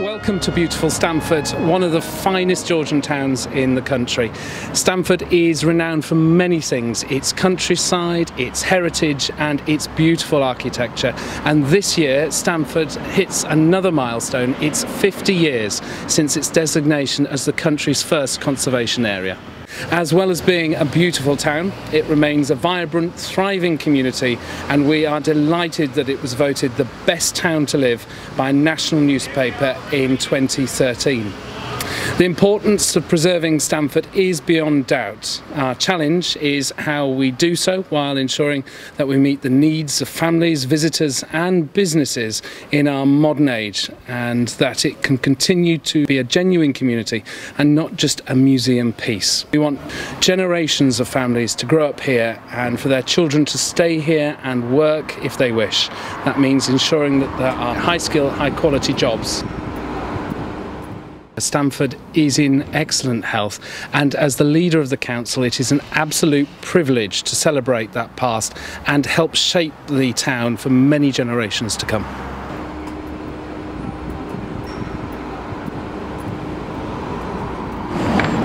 Welcome to beautiful Stamford, one of the finest Georgian towns in the country. Stamford is renowned for many things: its countryside, its heritage and its beautiful architecture. And this year Stamford hits another milestone. It's 50 years since its designation as the country's first conservation area. As well as being a beautiful town, it remains a vibrant, thriving community, and we are delighted that it was voted the best town to live by a national newspaper in 2013. The importance of preserving Stamford is beyond doubt. Our challenge is how we do so while ensuring that we meet the needs of families, visitors and businesses in our modern age, and that it can continue to be a genuine community and not just a museum piece. We want generations of families to grow up here and for their children to stay here and work if they wish. That means ensuring that there are high-skill, high-quality jobs. Stamford is in excellent health, and as the leader of the council it is an absolute privilege to celebrate that past and help shape the town for many generations to come.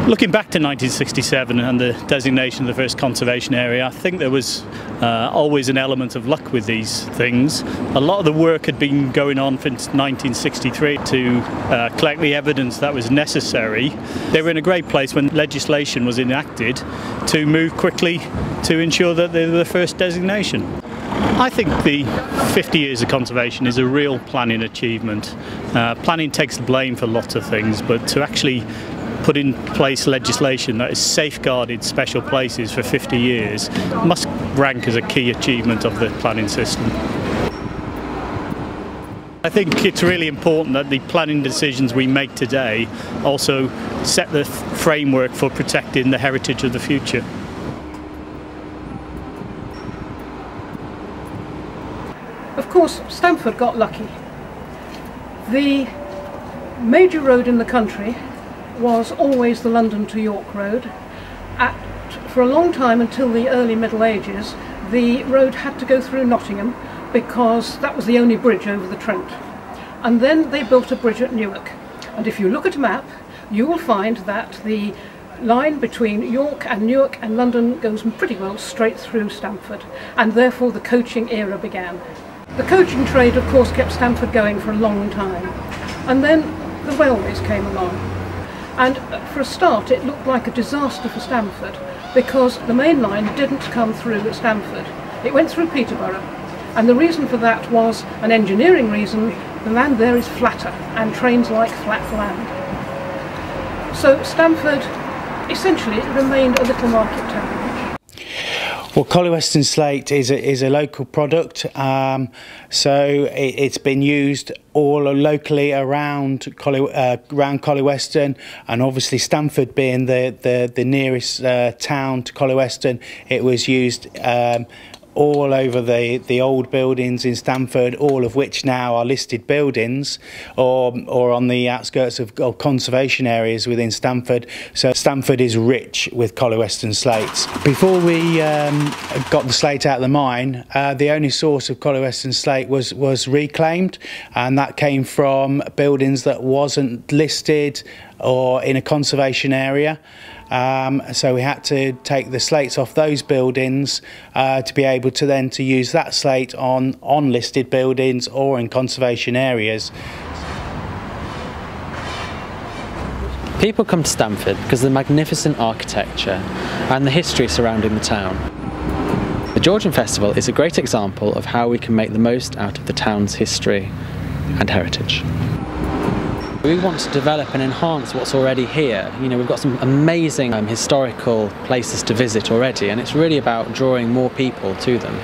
Looking back to 1967 and the designation of the first conservation area, I think there was always an element of luck with these things. A lot of the work had been going on since 1963 to collect the evidence that was necessary. They were in a great place when legislation was enacted to move quickly to ensure that they were the first designation. I think the 50 years of conservation is a real planning achievement. Planning takes the blame for lots of things, but to actually put in place legislation that has safeguarded special places for 50 years must rank as a key achievement of the planning system. I think it's really important that the planning decisions we make today also set the framework for protecting the heritage of the future. Of course, Stamford got lucky. The major road in the country was always the London to York road. For a long time, until the early Middle Ages, the road had to go through Nottingham because that was the only bridge over the Trent. And then they built a bridge at Newark. And if you look at a map, you will find that the line between York and Newark and London goes pretty well straight through Stamford, and therefore the coaching era began. The coaching trade, of course, kept Stamford going for a long time. And then the railways came along. And for a start it looked like a disaster for Stamford because the main line didn't come through at Stamford. It went through Peterborough, and the reason for that was an engineering reason. The land there is flatter and trains like flat land. So Stamford essentially remained a little market town. Well, Collie Western slate is a local product, so it's been used all locally around Collie Western, and obviously Stamford being the nearest town to Collie Western, it was used all over the old buildings in Stamford, all of which now are listed buildings or on the outskirts of conservation areas within Stamford. So Stamford is rich with Collie Western slates. Before we got the slate out of the mine, the only source of Collie Western slate was reclaimed, and that came from buildings that wasn't listed or in a conservation area. So we had to take the slates off those buildings to be able to then use that slate on listed buildings or in conservation areas. People come to Stamford because of the magnificent architecture and the history surrounding the town. The Georgian Festival is a great example of how we can make the most out of the town's history and heritage. We want to develop and enhance what's already here. You know, we've got some amazing historical places to visit already, and it's really about drawing more people to them.